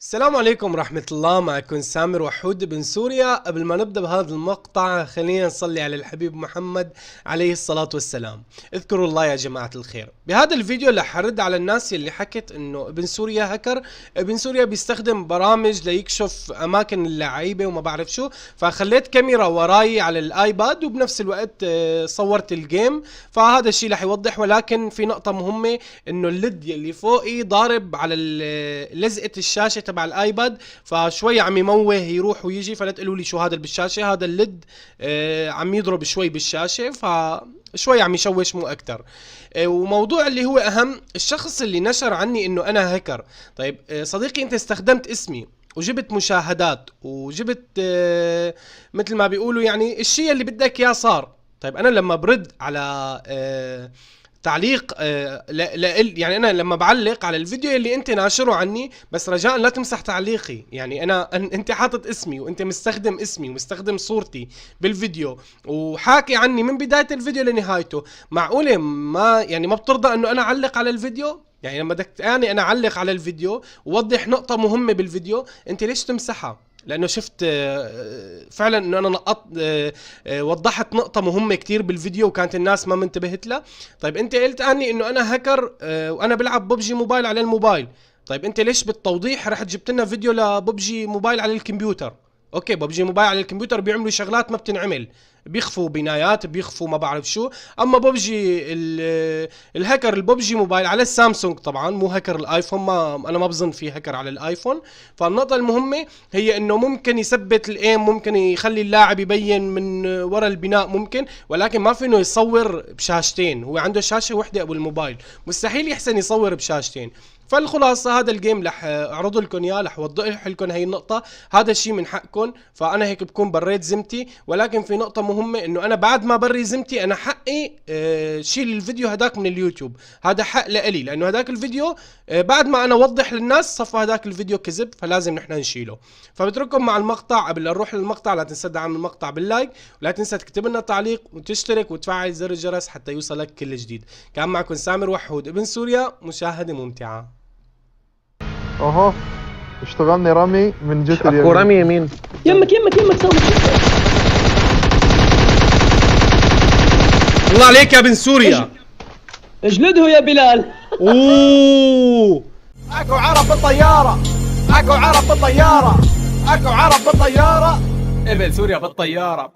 السلام عليكم ورحمة الله. معكم سامر وحود بن سوريا. قبل ما نبدأ بهذا المقطع خلينا نصلي على الحبيب محمد عليه الصلاة والسلام. اذكروا الله يا جماعة الخير. بهذا الفيديو رح ارد على الناس اللي حكت انه ابن سوريا هكر. ابن سوريا بيستخدم برامج ليكشف اماكن اللعيبة وما بعرف شو، فخليت كاميرا وراي على الايباد وبنفس الوقت صورت الجيم، فهذا الشيء رح يوضح. ولكن في نقطة مهمة، انه الليد اللي فوقي ضارب على لزقة الشاشة تبع الايباد، فشوي عم يموه يروح ويجي، فلا تقولوا لي شو هذا بالشاشه. هذا الليد عم يضرب شوي بالشاشه، فشوي عم يشوش مو اكثر. وموضوع اللي هو اهم، الشخص اللي نشر عني انه انا هكر. طيب صديقي، انت استخدمت اسمي وجبت مشاهدات وجبت مثل ما بيقولوا يعني الشيء اللي بدك اياه صار. طيب انا لما برد على تعليق يعني انا لما بعلق على الفيديو اللي انت ناشره عني، بس رجاء لا تمسح تعليقي. يعني انت حاطط اسمي وانت مستخدم اسمي ومستخدم صورتي بالفيديو وحاكي عني من بداية الفيديو لنهايته. معقولة ما بترضى انه انا اعلق على الفيديو؟ يعني لما بدك انا اعلق على الفيديو ووضح نقطة مهمة بالفيديو، انت ليش تمسحها؟ لانه شفت فعلا انه انا وضحت نقطة مهمة كتير بالفيديو وكانت الناس ما منتبهت لها. طيب انت قلت عني انه انا هكر وانا بلعب ببجي موبايل على الموبايل. طيب انت ليش بالتوضيح رحت جبت لنا فيديو لببجي موبايل على الكمبيوتر؟ اوكي، ببجي موبايل على الكمبيوتر بيعملوا شغلات ما بتنعمل، بيخفوا بنايات، بيخفوا ما بعرف شو. اما ببجي الهكر الببجي موبايل على السامسونج، طبعا مو هكر الايفون، انا ما بظن في هكر على الايفون. فالنقطة المهمة هي انه ممكن يثبت الايم، ممكن يخلي اللاعب يبين من ورا البناء ممكن، ولكن ما في انه يصور بشاشتين. هو عنده شاشة وحدة ابو الموبايل، مستحيل يحسن يصور بشاشتين. فالخلاصة هذا الجيم رح اعرض لكم اياه، رح اوضح لكم هي النقطة. هذا الشيء من حقكم، فانا هيك بكون بريت ذمتي. ولكن في نقطة مهمة، انه انا بعد ما بري ذمتي انا حقي شيل الفيديو هداك من اليوتيوب. هذا حق لإلي، لانه هداك الفيديو بعد ما انا اوضح للناس صفى هداك الفيديو كذب، فلازم نحن نشيله. فبترككم مع المقطع. قبل لا نروح للمقطع لا تنسى تدعم المقطع باللايك، ولا تنسى تكتب لنا تعليق وتشترك وتفعل زر الجرس حتى يوصلك كل جديد. كان معكم سامر وحود ابن سوريا. مشاهدة ممتعة. اهو اشتغلني رمي من جهة اليمين. ورمي يمين. يمك سوي. الله عليك يا ابن سوريا. اجلده يا بلال. اوه اكو عرب بالطيارة، اكو عرب بالطيارة، اكو عرب بالطيارة، ابن سوريا بالطيارة.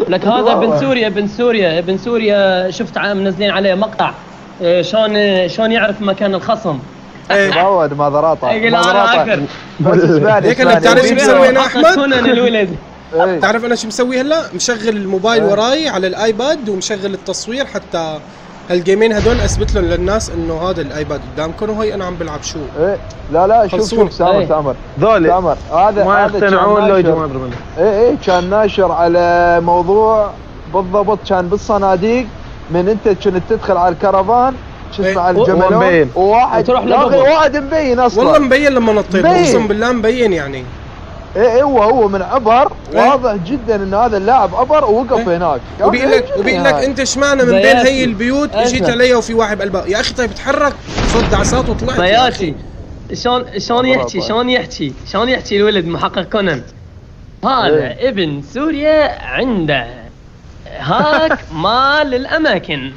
لك هذا ابن سوريا شفت منزلين عليه مقطع شلون يعرف مكان الخصم. معود ماذراطة بس هيك انا بتعرف شو مسوي انا احمد؟ الولد بتعرف انا شو مسوي هلا؟ مشغل الموبايل وراي على الايباد ومشغل التصوير، حتى هالجيمين هدول اثبت لهم للناس انه هذا الايباد قدامكم وهي انا عم بلعب شو. لا شوف سامر ذولي سامر هذا ما يقتنعون لو يجوا ما ادري منه. كان ناشر على موضوع بالضبط، كان بالصناديق من انت كنت تدخل على الكرفان شو اسمه على الجملون، وواحد تروح واحد مبين اصلا. والله مبين لما نطيت، اقسم بالله مبين يعني. هو من عبر واضح جدا ان هذا اللاعب عبر ووقف هناك. وبيقول لك انت اشمعنى من بين هي البيوت اجيت علي وفي واحد بالباب؟ يا اخي طيب اتحرك، صد دعسات وطلعت. بياتي شلون يحكي الولد محقق كونان. هذا ابن سوريا عنده هاك مال الاماكن.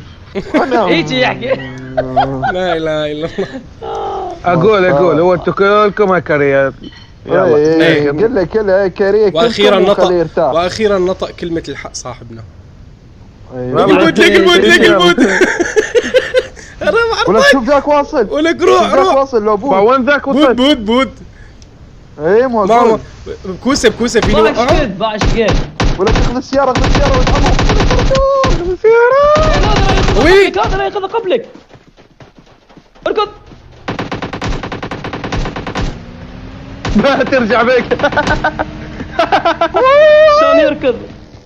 يجي يحكي لا اله الا الله. اقول هو انتم كلكم هكريات. يلا كلها كريه. واخيرا نطق كلمة الحق صاحبنا. ليك الموت. ولا تشوف ذاك واصل، ولك روح واصل لو وين ذاك وصل؟ بود اي موصول. بكوسه في له باع شقد. ولا تاخذ السيارة وتعمر السيارة. وي هذا لا ياخذ قبلك. اركض ما ترجع بيك.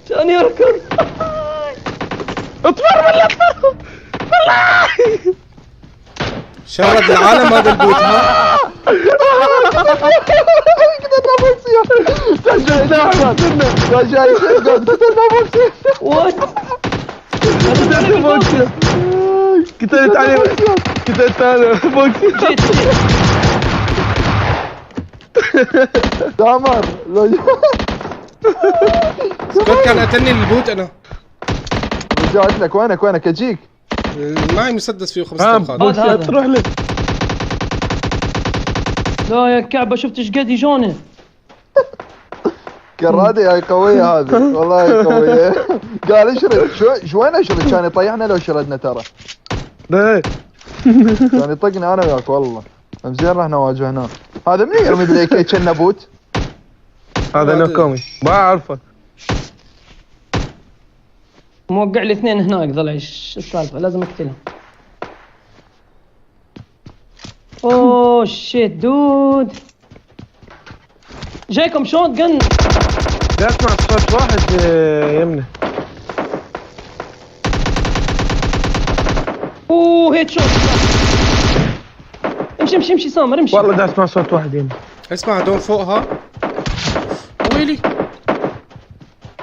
شلون يركض اطفر ولا اطفر والله. شرد العالم هذا البوت. ها قتلت عليه بوكسي. تامر سكوت كان قتلني البوت انا. رجعت لك. وينك اجيك؟ معي مسدس فيه 5 طلقات. بص هذا. تروح لك. لا يا كعبه شفت ايش قد يجوني. كرادي هاي قوية هذه والله هاي قوية. قال اشرد شو وين اشرد؟ كان يطيحنا لو شردنا ترى. ليه؟ كان يطقني انا وياك والله. زين رحنا واجهناه. هذا من يرمي بالاي كي بوت؟ هذا نوكومي ما اعرفه. موقع لي اثنين هناك ضلع ايش السالفه لازم اقتلهم. اوه شيت دود جايكم شوت جن. لا اسمع صوت واحد يمنه. اوه هيد شوت. امشي سامر امشي. والله دا اسمع صوت واحد يمنه. اسمع هدول فوقها. ويلي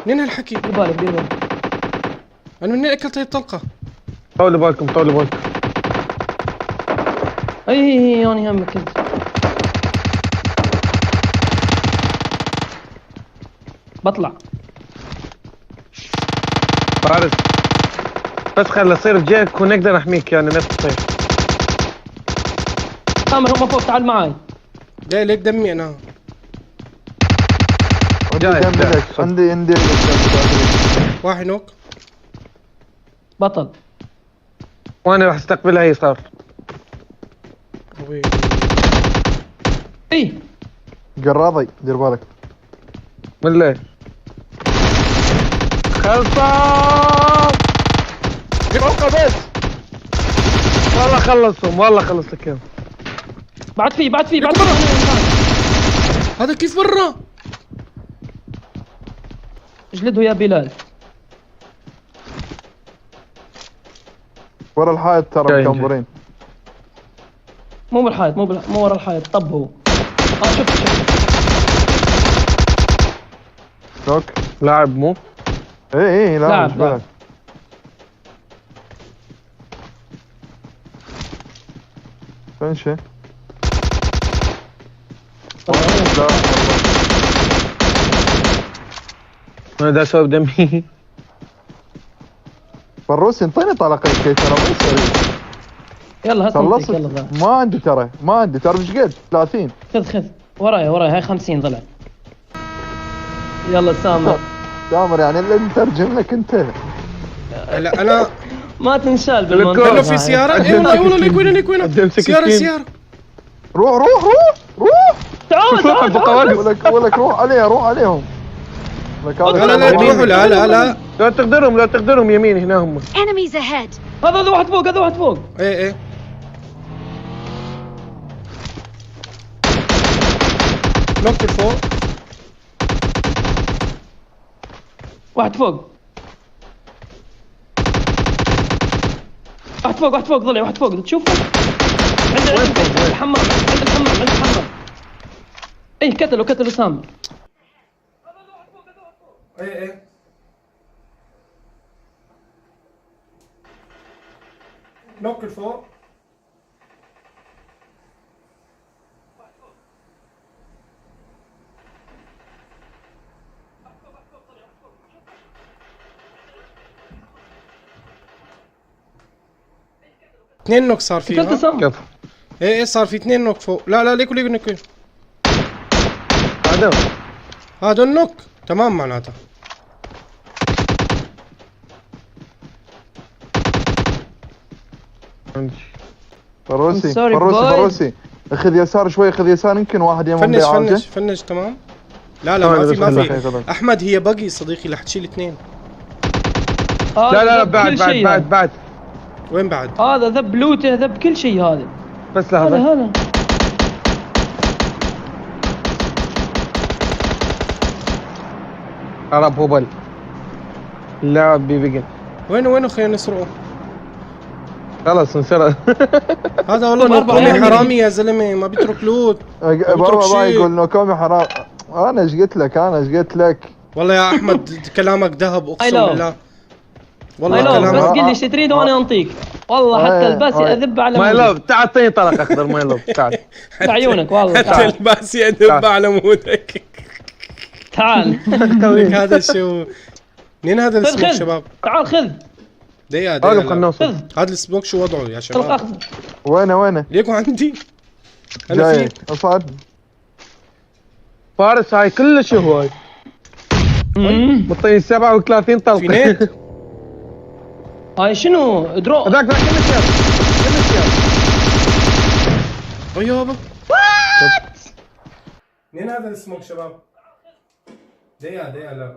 منين هالحكي؟ دير بالك انا منين اكلت هي الطلقة؟ طولوا بالكم. اي انا همك انت. بطلع فارس بس خلي يصير جيك ونقدر نحميك يعني نفس الطير. سامر هم فوق تعال معاي. لا ليك دمي انا. جاي. عندي واحد نوك. بطل وانا راح استقبلها يسار. اي قراضي دير بالك. من ليه؟ خلصان. فوقه بس. والله خلصهم والله خلص لك اياهم. بعد فيه هذا كيف برا؟ اجلده يا بلال. ورا الحائط ترى جاي. مكمبرين. مو بالحائط مو ورا الحائط. طب هو شوف نوك. لاعب مو اي لا مش لاعب. بالك. فين شي؟ لا انا دا اسوي بدمي. فروسي انطيني طلقة كي ترى ما يصير. يلا خلصت. يلا ذا. ما عندي ترى مش قد 30. خذ وراي هاي 50 ضلع. يلا سامر. تامر يعني اللي نترجم لك انت. لا انا ما تنشال لكم. بالمنطقة. انه في سيارة. اي والله ليك وين سيارة. روح تعال ولك روح عليهم. لك هذا لا تروحوا لا لا تقدرهم يمين هنا هم. Enemies ahead! هذا واحد فوق. ايه نوك فوق. واحد فوق ضلع. واحد فوق تشوفه عند الحمام. اي كتلوا سامر. ايه نوك فوق. اثنين نوك صار فيها. كيف؟ ايه صار في 2 نوك فوق. لا ليكو هذا النوك تمام معناتها. فروسي اخذ يسار شوي. يمكن واحد يمون فنش تمام. لا ما في احمد هي بقي صديقي رح تشيل 2. لا بعد وين بعد؟ هذا ذب لوته ذب كل شيء. هذا بس لحظة. هذا عرب هبل. اللاعب بيبقن. وينه خلينا نسرقه. خلاص انسرق. هذا والله نوكومي حرامي يا زلمه ما بيترك لوت. بابا يقول نوكومي حرام. انا ايش قلت لك والله يا احمد كلامك ذهب اقسم بالله. والله كلامك بس كلامك. قل لي ايش تريد وانا انطيك. والله حتى الباس يذب على ماي مودك. لوف تعال اعطيني طلق اخضر ماي لوف تعال. بعيونك والله. حتى تعال الباس يدب على مودك. تعال. لك هذا شو؟ منين هذا خذ السموك خذ شباب؟ تعال خذ. دقيقة اوقف خلنا دقيقة. نوصل. خذ هذا السموك شو وضعه يا طلق شباب؟ اخضر. وينه ليكو عندي. انا جاي في اصعد. فارس هاي كلش هواي. مطين 37 طلقه. في نيت. هاي شنو درو؟ هذاك كلش ياب كلش ياب. أو يابا. منين هذا السموك شباب؟ دقيقة دقيقة لا.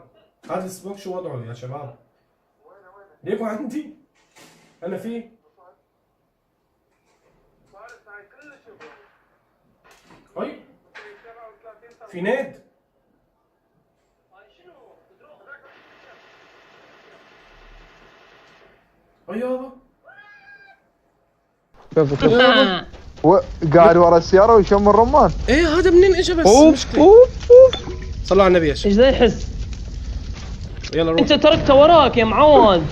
هذا السموك شو وضعه يا شباب؟ ليكو عندي. أنا في. أي. في نيت. أي يابا. شوف يابا. قاعد ورا السياره ويشم الرمان. ايه هذا منين اجى بس اوف مشكلة. اوف اوف. صلوا على النبي يا شيخ. ايش ذا يحس؟ يلا روح. انت تركته وراك يا معود.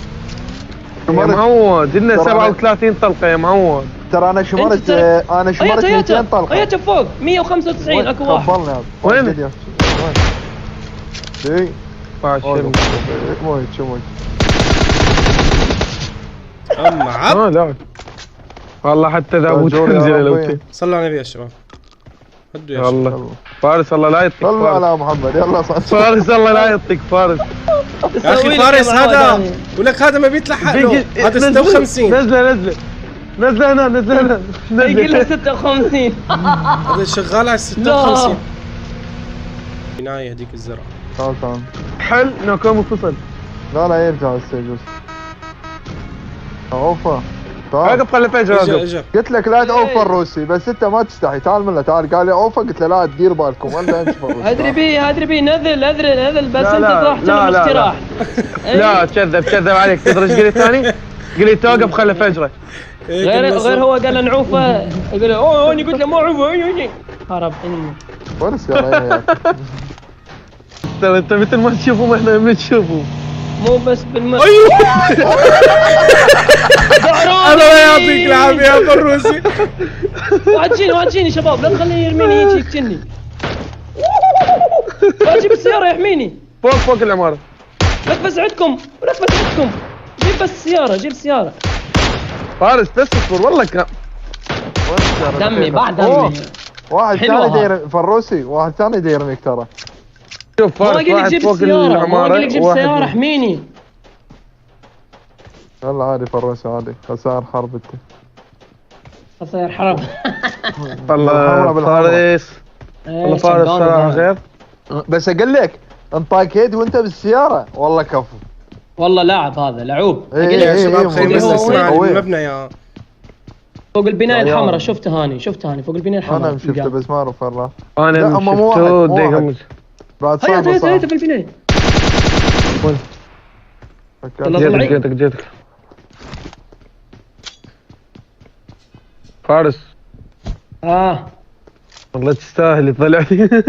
يا معود لنا 37 طلقه يا معود. ترى انا شمرت انا شمرت 200 طلقه. هيا فوق 195 اكو واحد. خبرني هذا. وين؟ وين؟ اي فاشل. موت شو اما عب. لا والله حتى ذا ابو رجول يا تنزل ربي. لو صلوا على النبي يا شباب. هدوا يا شباب. الله فارس الله لا يطيق. صلوا فارس على محمد يلا صل. فارس الله لا يطيق فارس. يا اخي فارس هذا ولك هذا ما بيتلحق له. هذا 56. نزله نزله نزله هنا نزله هنا يقول له نزله. 56. هذا شغال على 56. عناية هذيك الزرع. تعال حل نوكو مفصل. لا يرجع السجل. اوفا تعال. وقف خلي فجر اجا وقف. اجا. قلت لك لا اوفا الروسي بس انت ما تستحي. تعال من له تعال. قال لي اوفا قلت له لا تدير بالكم ولا امشي الروسي. ادري بيه نذل بس لا، انت لا، راح لا، تلعب لا، استراح. لا كذب عليك. تدري ايش قلت ثاني؟ قلت توقف خلي فجره. غير هو قال له نعوفه يقول له اوه انا قلت له مو عوفه. هرب اني وين السياره يا اخي؟ ترى انت مثل ما تشوفهم احنا بنشوفهم. مو بس بالم الله يعطيك العافية يا فروسي. واجيني شباب لا تخليه يرميني يجيك كني. واجيب السيارة يحميني. فوق العماره. لا تفزعتكم جيب بس السيارة. فارس بس اصبر والله وين السياره؟ دمي بعد أوه. دمي. واحد حلوة ثاني هذا. داير فروسي. واحد ثاني يديرنك ترى. شوف ما فارس قال لك واحد جيب فوق السيارة العماره السيارة احميني. يلا عادي فروسي عادي. خسائر حرب انت. خسائر حرب. والله فارس والله فارس صراحه غير. بس اقول لك انطاك هيد وانت بالسياره والله كفو. والله لاعب هذا لعوب. يا شباب خلينا بس هو نسمع وين؟ المبنى يا. فوق البناية يا الحمراء يا. شفته هاني فوق البناية الحمراء. انا شفته بس ما اعرف وين راح. انا لا، أما مو شفته واحد، مو دقيقه واحد. مش بعد هيا صار في البناية. يلا طلعي. جيتك فارس والله تستاهل طلع لي.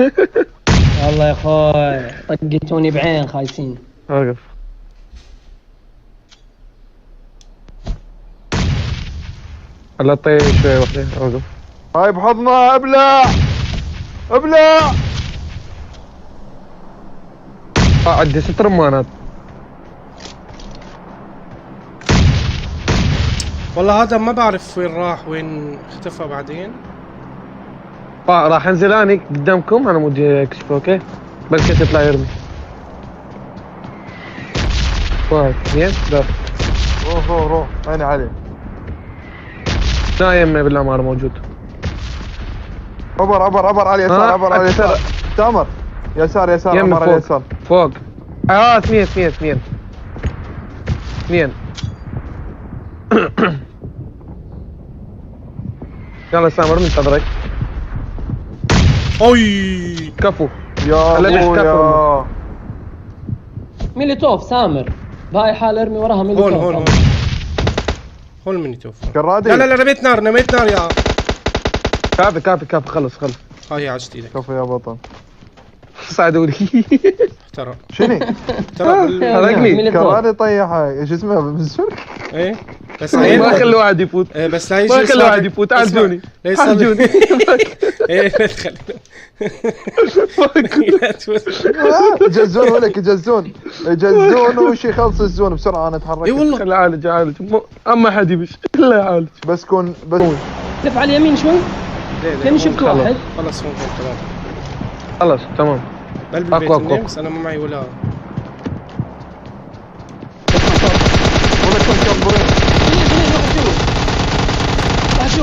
والله يا اخوي طقيتوني بعين خايسين. وقف الله طيب شوي وحده. وقف هاي بحضنه. ابلع عندي 6 رمانات. والله هذا ما بعرف وين راح وين اختفى بعدين. راح انزل اني قدامكم انا مودي اكشف اوكي. بس كنت يطلع يرمي. واحد اثنين ثلاثة. روح عيني عليه. نايم بالعمارة موجود. عبر على اليسار. عبر على اليسار. تامر يسار يمنا عبر على اليسار. فوق اثنين يلا سامر منتظرك. اوي كفو. يا خليني ابويا. ميليتوف سامر بهاي حال ارمي وراها ميليتوف. هون مني توفى. كرادي. لا رميت نار يا. كافي خلص. هاي عجت ايدك. كفو يا بطل. صعدوا لي. احترق. شنو؟ ترى حرقني. ميليتوف. كرادي طيحها ايش اسمها بالسوري؟ ايه بس هي ما خلي واحد يفوت، بس لا يجي ما خلي واحد يفوت. عالجوني عالجوني. ايه لا تخلي يجزون ولك يجزون وش يخلص الزون بسرعه. انا اتحرك. اي والله. خلي عالج اما حد يبش الا يعالج. بس كون بس لف على اليمين شوي. كان شفت واحد. خلص هون تمام. خلص تمام. قلب البيت أقوى. بس انا ما معي ولا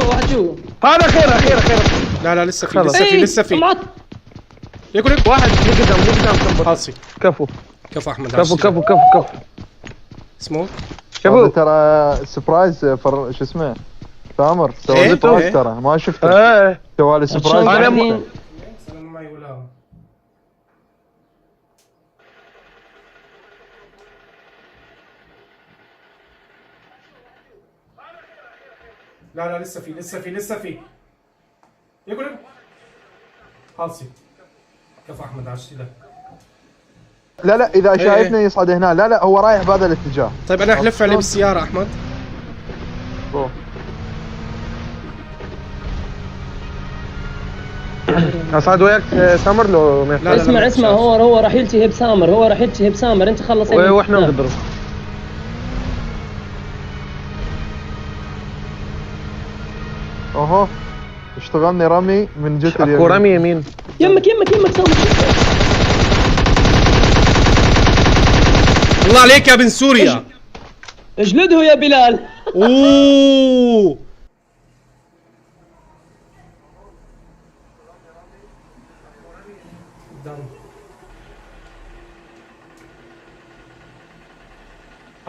واحد جوا. هذا خير. لا لسه في لسه في ياكل واحد قدام خالصي. كفو كفو احمد. كفو سموك شوفوا ترى سبرايز شو اسمه سامر سوى إيه؟ سبرايز إيه؟ ترى ما شفته. ايه سوى لي سبرايز. انا ما معي ولا لا لسه في ياكل خالصي. كفو احمد عشتي لك. لا اذا شايفنا يصعد هنا. لا هو رايح بهذا الاتجاه. طيب انا احلف عليه بالسياره احمد. روح. اصعد وياك سامر لو ما لا، اسمع هو راح يلتهي بسامر. انت خلص واحنا نقدر. اوهو اشتغلني رمي من جهه اكو رمي يمين. يمك سامر. الله عليك يا ابن سوريا. اجلده يا بلال. اوه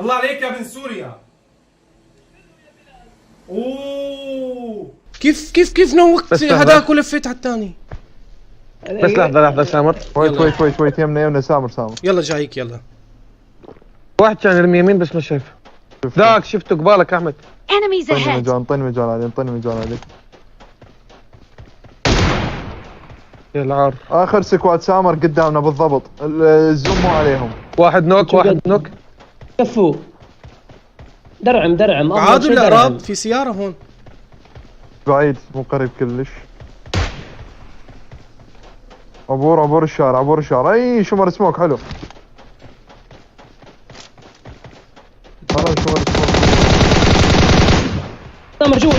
الله عليك يا ابن سوريا. اوه كيف نوقت هذاك ولفيت على الثاني. بس لحظة سامر. ويت يمنا سامر. يلا جايك يلا. واحد كان يرمي يمين بس ما شايفه. ذاك شفته قبالك احمد. Enemies ahead. انطيني مجال عليك. يا العار. اخر سكواد سامر قدامنا بالضبط. الزوم مو عليهم. واحد نوك. كفو. درعم. عاد الاعراب في سياره هون. بعيد مو قريب كلش. عبور الشارع. اي شمر سموك حلو. سامر جوا.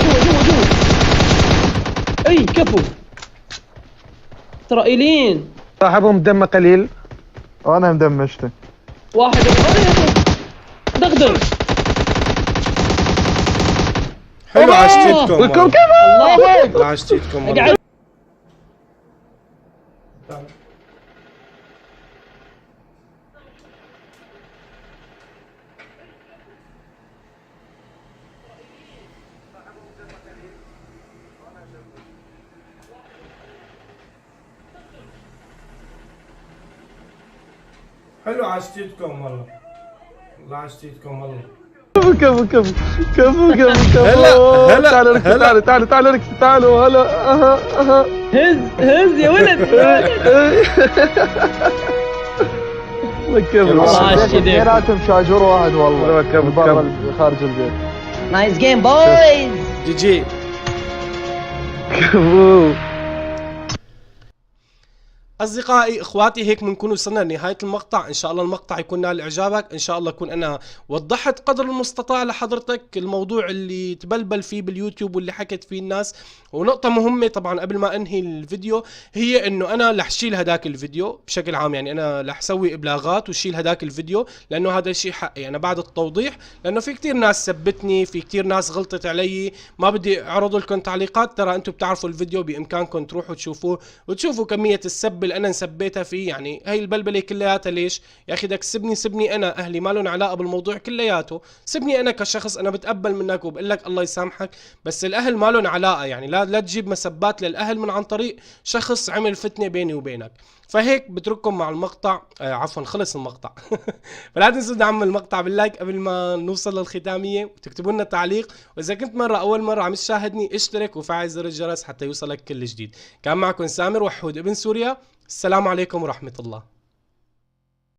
اي كفو. اسرائيليين. صاحبهم دمه قليل. انا مدمجته. واحد دغدغ. حلو عشتيتكم الله عشتيتكم والله. حلو عشتيتكم والله. الله عشتيتكم والله. كفو. هلا تعالوا ركس تعالوا. هلا هز يا ولد. اثنيناتهم شاجور واحد والله. كفو برا خارج البيت. Nice game boys. جي كفو. اصدقائي اخواتي هيك بنكون وصلنا لنهايه المقطع. ان شاء الله المقطع يكون نال اعجابك. ان شاء الله اكون انا وضحت قدر المستطاع لحضرتك الموضوع اللي تبلبل فيه باليوتيوب واللي حكت فيه الناس. ونقطه مهمه طبعا قبل ما انهي الفيديو هي انه انا رح شيل هداك الفيديو بشكل عام. يعني انا رح اسوي ابلاغات وشيل هداك الفيديو لانه هذا الشيء حقي انا بعد التوضيح. لانه في كتير ناس سبتني، في كتير ناس غلطت علي. ما بدي اعرض لكم تعليقات. ترى انتم بتعرفوا الفيديو بامكانكم تروحوا تشوفوه وتشوفوا كميه السب اللي انا سبيتها فيه. يعني هي البلبله كلياتها ليش يا اخي بدك سبني انا. اهلي ما لهم علاقه بالموضوع كلياته. سبني انا كشخص انا بتقبل منك وبقول لك الله يسامحك. بس الاهل ما لهم علاقه. يعني لا تجيب مسبات للاهل من عن طريق شخص عمل فتنه بيني وبينك. فهيك بترككم مع المقطع. عفوا خلص المقطع. فلا تنسوا تدعموا المقطع باللايك قبل ما نوصل للختاميه وتكتبوا لنا تعليق. واذا كنت اول مره عم تشاهدني اشترك وفعل زر الجرس حتى يوصلك كل جديد. كان معكم سامر وحود ابن سوريا. السلام عليكم ورحمه الله.